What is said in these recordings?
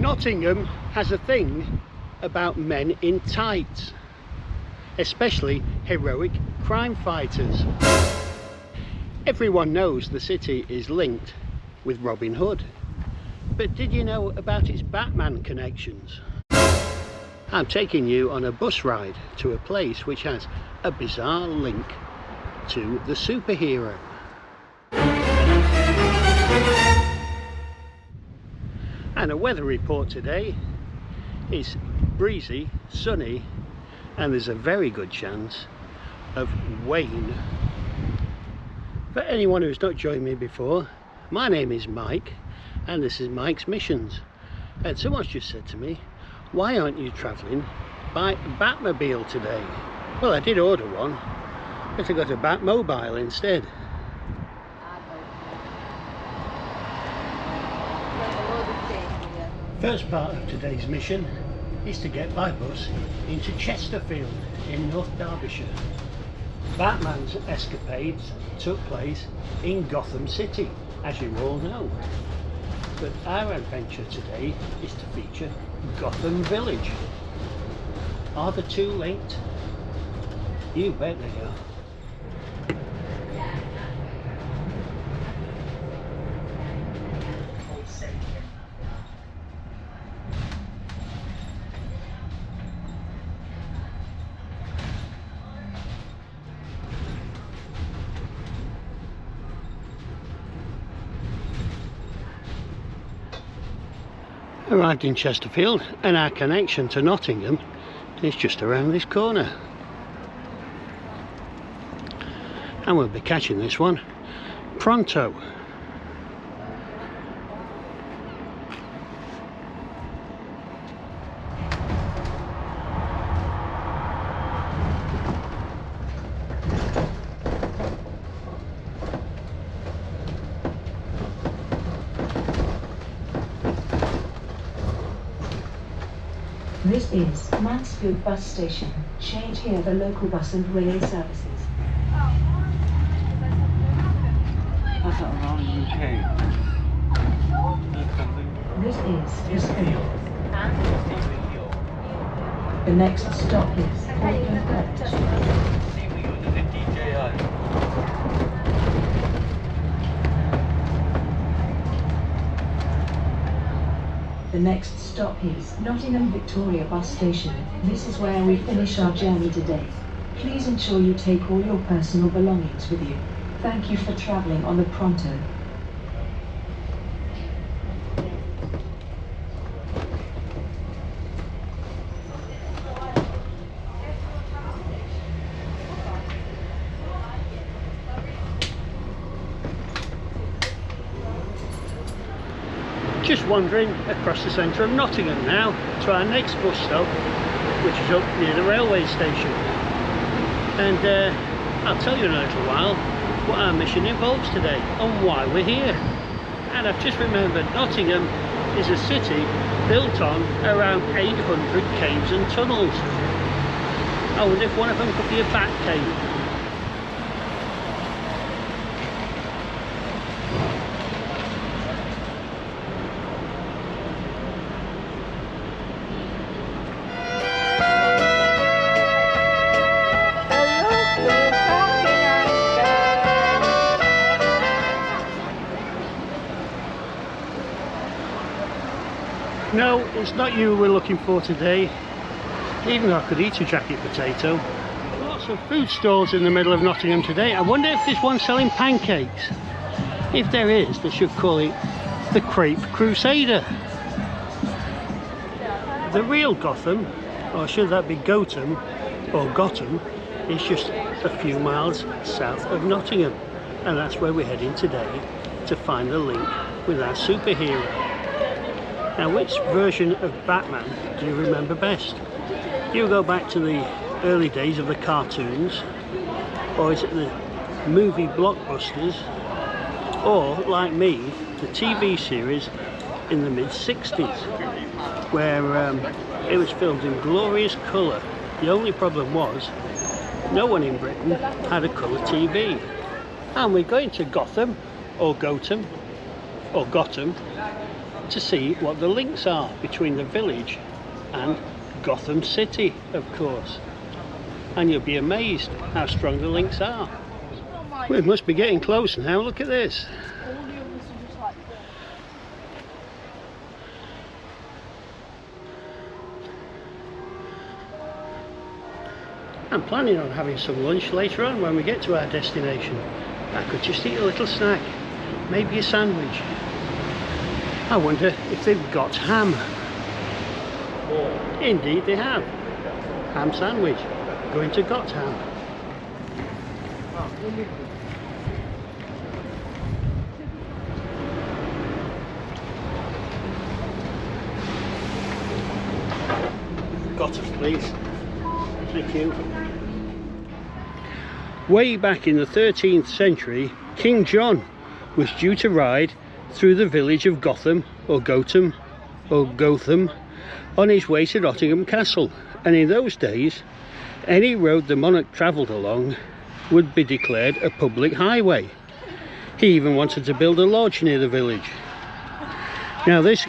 Nottingham has a thing about men in tights, especially heroic crime fighters. Everyone knows the city is linked with Robin Hood, but did you know about its Batman connections? I'm taking you on a bus ride to a place which has a bizarre link to the superhero. And a weather report today is breezy, sunny, and there's a very good chance of rain. For anyone who's not joined me before, my name is Mike and this is Mike's Missions. And someone's just said to me, why aren't you travelling by Batmobile today? Well, I did order one, but I got a Batmobile instead. First part of today's mission is to get by bus into Chesterfield in North Derbyshire. Batman's escapades took place in Gotham City, as you all know. But our adventure today is to feature Gotham Village. Are the two linked? You bet they are. Arrived in Chesterfield, and our connection to Nottingham is just around this corner. And we'll be catching this one pronto. This is Mansfield bus station. Change here for local bus and rail services. That's not around the UK. This is Eastfield. The next stop is Portland. The next stop is Nottingham Victoria bus station. This is where we finish our journey today. Please ensure you take all your personal belongings with you. Thank you for travelling on the Pronto. Just wandering across the centre of Nottingham now to our next bus stop, which is up near the railway station. And I'll tell you in a little while what our mission involves today and why we're here. And I've just remembered Nottingham is a city built on around 800 caves and tunnels. I wonder if one of them could be a bat cave. No, it's not you we're looking for today, even though I could eat a jacket potato. Lots of food stalls in the middle of Nottingham today. I wonder if there's one selling pancakes. If there is, they should call it the Crepe Crusader. The real Gotham, or should that be Gotham, or Gotham, is just a few miles south of Nottingham. And that's where we're heading today to find the link with our superhero. Now, which version of Batman do you remember best? Do you go back to the early days of the cartoons, or is it the movie blockbusters, or, like me, the TV series in the mid-60s, where it was filmed in glorious colour? The only problem was, no one in Britain had a colour TV. And we're going to Gotham, or Gotham, to see what the links are between the village and Gotham City, of course. And you'll be amazed how strong the links are. We must be getting close now, look at this. I'm planning on having some lunch later on when we get to our destination. I could just eat a little snack, maybe a sandwich. I wonder if they've got ham. Indeed they have. Ham sandwich. Going to Gotham. Gotham, please. Thank you. Way back in the 13th century, King John was due to ride through the village of Gotham, or Gotham, on his way to Nottingham Castle. And in those days, any road the monarch travelled along would be declared a public highway. He even wanted to build a lodge near the village. Now this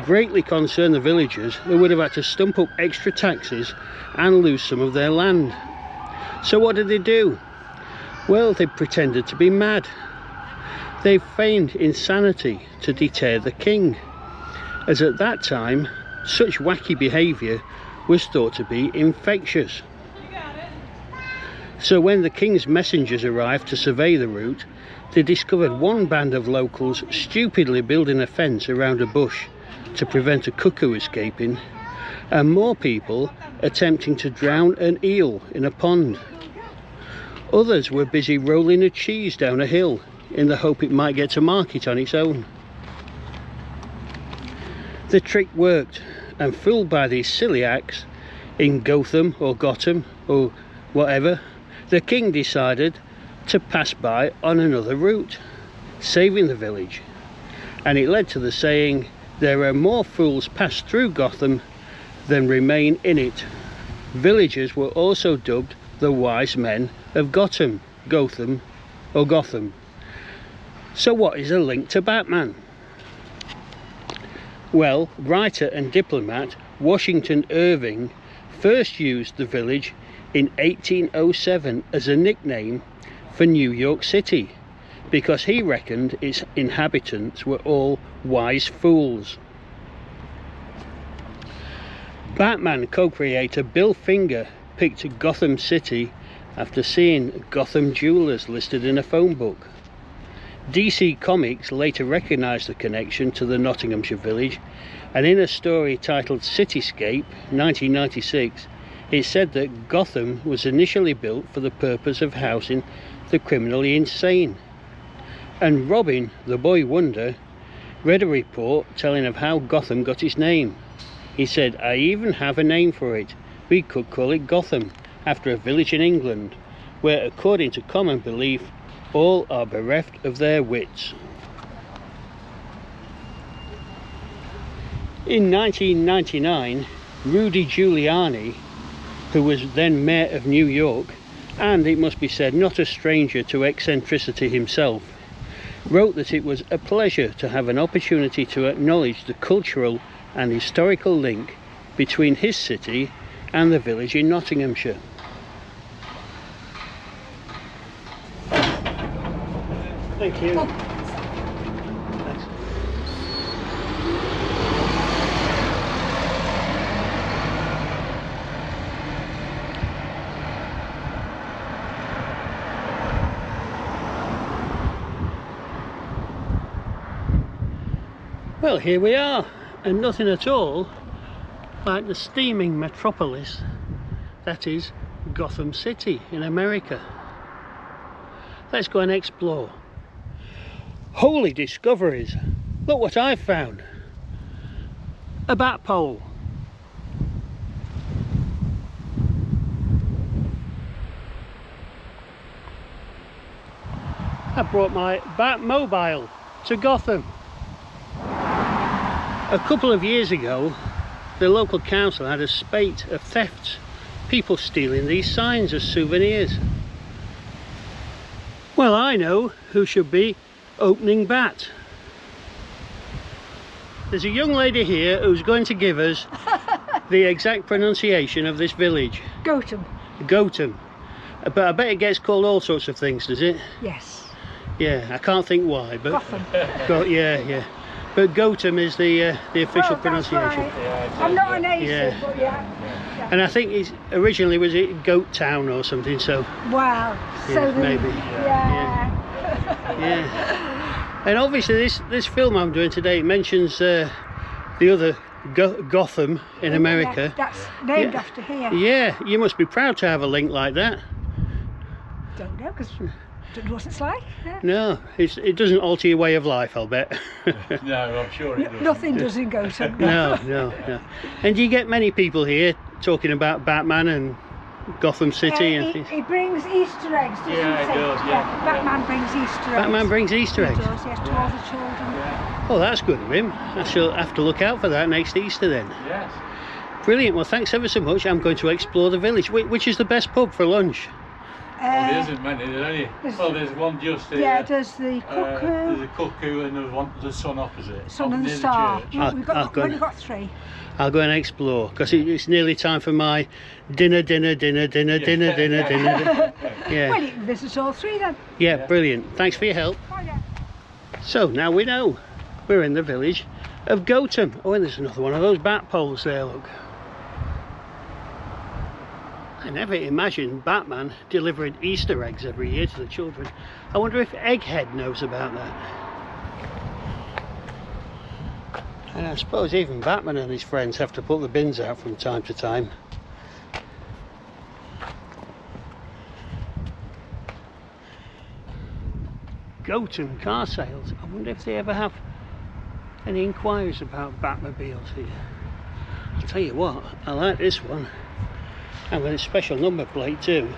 greatly concerned the villagers, who would have had to stump up extra taxes and lose some of their land. So what did they do? Well, they pretended to be mad. They feigned insanity to deter the king, as at that time such wacky behaviour was thought to be infectious. So when the king's messengers arrived to survey the route, they discovered one band of locals stupidly building a fence around a bush to prevent a cuckoo escaping, and more people attempting to drown an eel in a pond. Others were busy rolling a cheese down a hill in the hope it might get to market on its own. The trick worked, and fooled by these silly acts in Gotham or Gotham or whatever, the king decided to pass by on another route, saving the village. And it led to the saying, "There are more fools pass through Gotham than remain in it." Villagers were also dubbed the wise men of Gotham, or Gotham. So what is a link to Batman? Well, writer and diplomat Washington Irving first used the village in 1807 as a nickname for New York City, because he reckoned its inhabitants were all wise fools. Batman co-creator Bill Finger picked Gotham City after seeing Gotham Jewelers listed in a phone book. DC Comics later recognised the connection to the Nottinghamshire village, and in a story titled Cityscape 1996, it said that Gotham was initially built for the purpose of housing the criminally insane. And Robin, the boy wonder, read a report telling of how Gotham got its name. He said, "I even have a name for it. We could call it Gotham, after a village in England, where, according to common belief, all are bereft of their wits." In 1999, Rudy Giuliani, who was then mayor of New York, and it must be said not a stranger to eccentricity himself, wrote that it was a pleasure to have an opportunity to acknowledge the cultural and historical link between his city and the village in Nottinghamshire. Thank you. Thanks. Well, here we are, and nothing at all like the steaming metropolis that is Gotham City in America. Let's go and explore. Holy discoveries! Look what I've found. A bat pole. I brought my Batmobile to Gotham. A couple of years ago, the local council had a spate of thefts, people stealing these signs as souvenirs. Well, I know who should be opening bat. there's a young lady here who's going to give us the exact pronunciation of this village. Gotham. Gotham. But I bet it gets called all sorts of things, does it? Yes. Yeah, I can't think why, but Gotham. yeah. But Gotham is the official pronunciation. Right. I'm not an native, Yeah. but yeah. And I think it's originally was it Goat Town or something. So Wow. yeah, So maybe. Yeah. Yeah. And obviously this film I'm doing today mentions the other Gotham in America. Yeah, that's named Yeah. after here. Yeah, you must be proud to have a link like that. Don't know, because don't know what it's like. Yeah. No, it doesn't alter your way of life, I'll bet. No, I'm sure it doesn't. Nothing does in Gotham. No. And do you get many people here talking about Batman and Gotham City and things? He brings Easter eggs, doesn't Yeah, he? he does, yeah. Batman brings Easter eggs. Batman brings Easter eggs. He does, yes, to all the children. Yeah. Oh, that's good of him. I shall have to look out for that next Easter then. Yes. Brilliant. Well, thanks ever so much. I'm going to explore the village. Which is the best pub for lunch? Well, there isn't many, there's only, well, there's one just here. Yeah, there's the Cuckoo, There's a Cuckoo and there's one, the Sun opposite. Sun up and near the Star. church. We've I'll go only and- got 3. I'll go and explore because it's nearly time for my dinner. Yeah. Well, you can visit all 3 then. Yeah, brilliant. Thanks for your help. Oh, yeah. So now we know we're in the village of Gotham. Oh, and there's another one of those bat poles there, look. I never imagined Batman delivering Easter eggs every year to the children. I wonder if Egghead knows about that. And I suppose even Batman and his friends have to put the bins out from time to time. Gotham car sales. I wonder if they ever have any inquiries about Batmobiles here. I'll tell you what, I like this one. And with a special number plate too.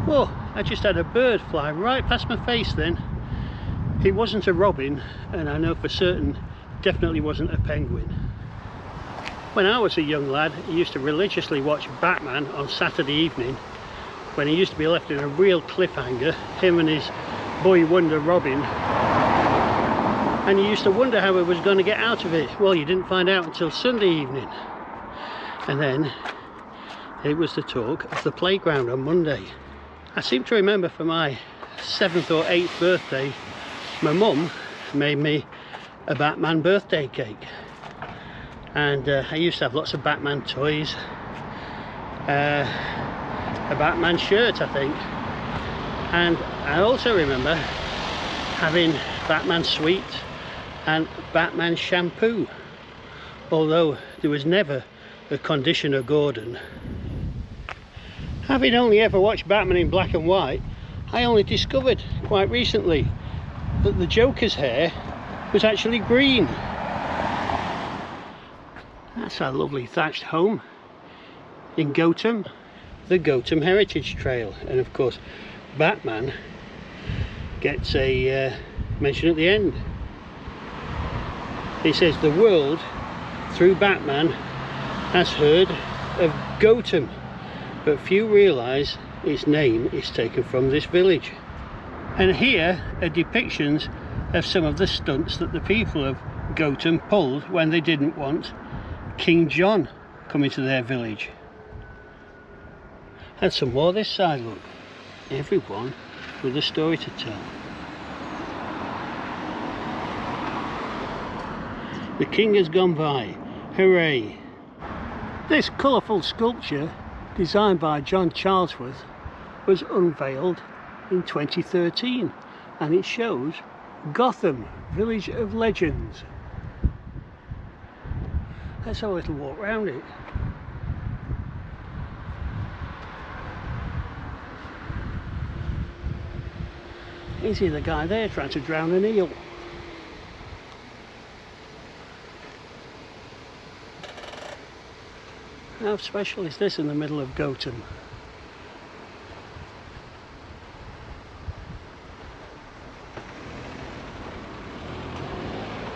Whoa, I just had a bird fly right past my face then. It wasn't a robin, and I know for certain definitely wasn't a penguin. When I was a young lad, I used to religiously watch Batman on Saturday evening when he used to be left in a real cliffhanger, him and his boy wonder Robin. And you used to wonder how he was going to get out of it. Well, you didn't find out until Sunday evening. And then it was the talk of the playground on Monday. I seem to remember for my 7th or 8th birthday, my mum made me a Batman birthday cake. And I used to have lots of Batman toys. A Batman shirt, I think. And I also remember having Batman sweets and Batman shampoo, although there was never a conditioner Gordon. Having only ever watched Batman in black and white, I only discovered quite recently that the Joker's hair was actually green. That's our lovely thatched home in Gotham, the Gotham Heritage Trail, and of course Batman gets a mention at the end. It says the world through Batman has heard of Gotham, but few realise its name is taken from this village. And here are depictions of some of the stunts that the people of Gotham pulled when they didn't want King John coming to their village. And some more this side, look. Everyone with a story to tell. The king has gone by. Hooray! This colourful sculpture, designed by John Charlesworth, was unveiled in 2013, and it shows Gotham, Village of Legends. Let's have a little walk round it. Is he the guy there trying to drown an eel? How special is this in the middle of Gotham?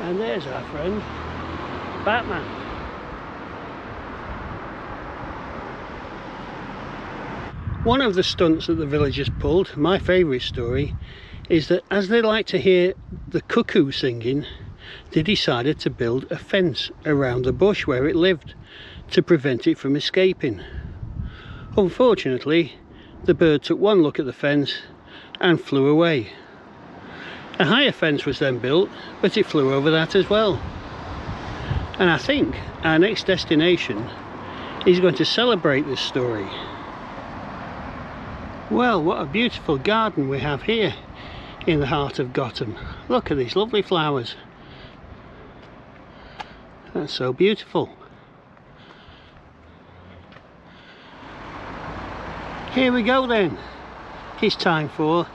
And there's our friend, Batman. One of the stunts that the villagers pulled, my favourite story, is that as they like to hear the cuckoo singing, they decided to build a fence around the bush where it lived to prevent it from escaping. Unfortunately, the bird took one look at the fence and flew away. A higher fence was then built, but it flew over that as well. And I think our next destination is going to celebrate this story. Well, what a beautiful garden we have here in the heart of Gotham. Look at these lovely flowers. That's so beautiful. Here we go then. It's time for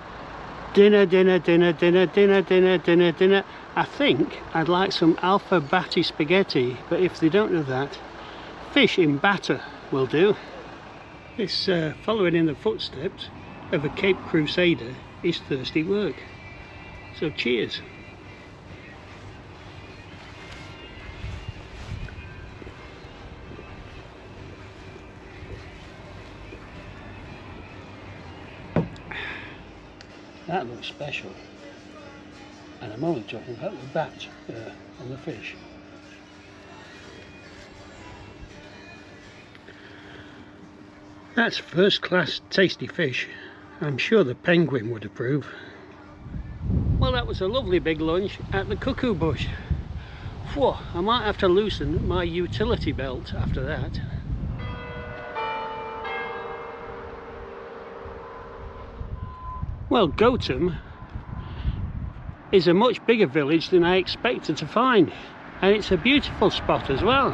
dinner, dinner, dinner, dinner, dinner, dinner, dinner, dinner. I think I'd like some alpha batti spaghetti, but if they don't know that, fish in batter will do. This following in the footsteps of a Cape Crusader is thirsty work. So cheers. That looks special, and I'm only talking about the bat on the fish. That's first class tasty fish. I'm sure the penguin would approve. Well, that was a lovely big lunch at the Cuckoo Bush. Whoa, I might have to loosen my utility belt after that. Well, Gotham is a much bigger village than I expected to find, and it's a beautiful spot as well,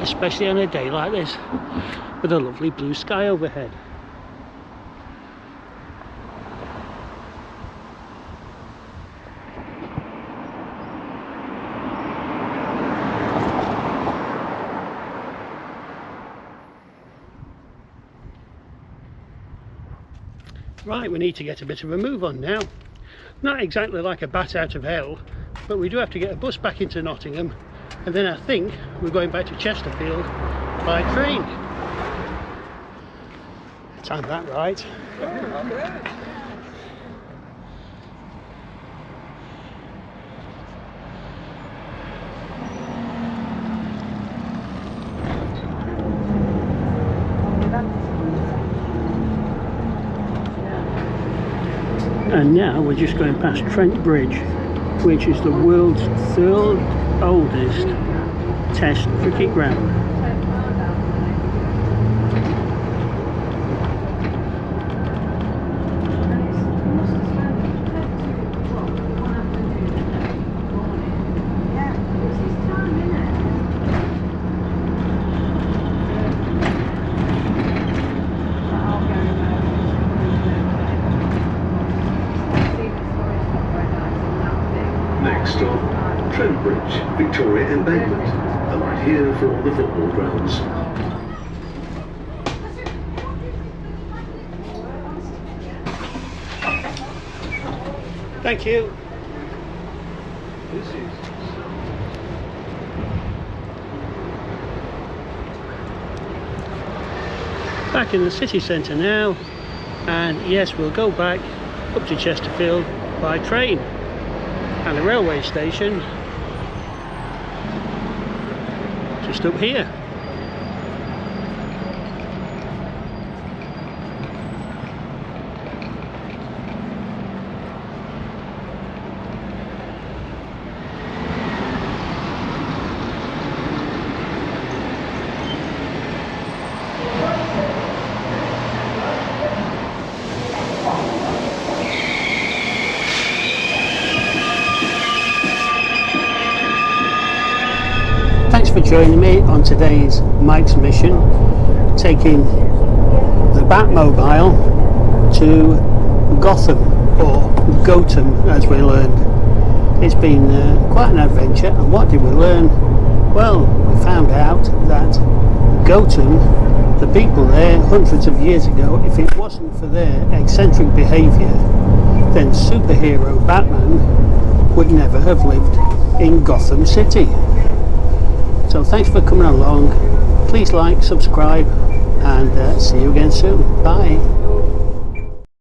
especially on a day like this with a lovely blue sky overhead. Right, we need to get a bit of a move on now. Not exactly like a bat out of hell, but we do have to get a bus back into Nottingham, and then I think we're going back to Chesterfield by train. Timed that right. And now we're just going past Trent Bridge, which is the world's third oldest Test cricket ground. Next stop, Trent Bridge, Victoria Embankment. Alight here for all the football grounds. Thank you. Back in the city centre now, and yes, we'll go back up to Chesterfield by train. And the railway station just up here. Thanks for joining me on today's Mike's mission, taking the Batmobile to Gotham, or Gotham as we learned. It's been quite an adventure, and what did we learn? Well, we found out that Gotham, the people there hundreds of years ago, if it wasn't for their eccentric behaviour, then superhero Batman would never have lived in Gotham City. So thanks for coming along. Please like, subscribe, and see you again soon. Bye.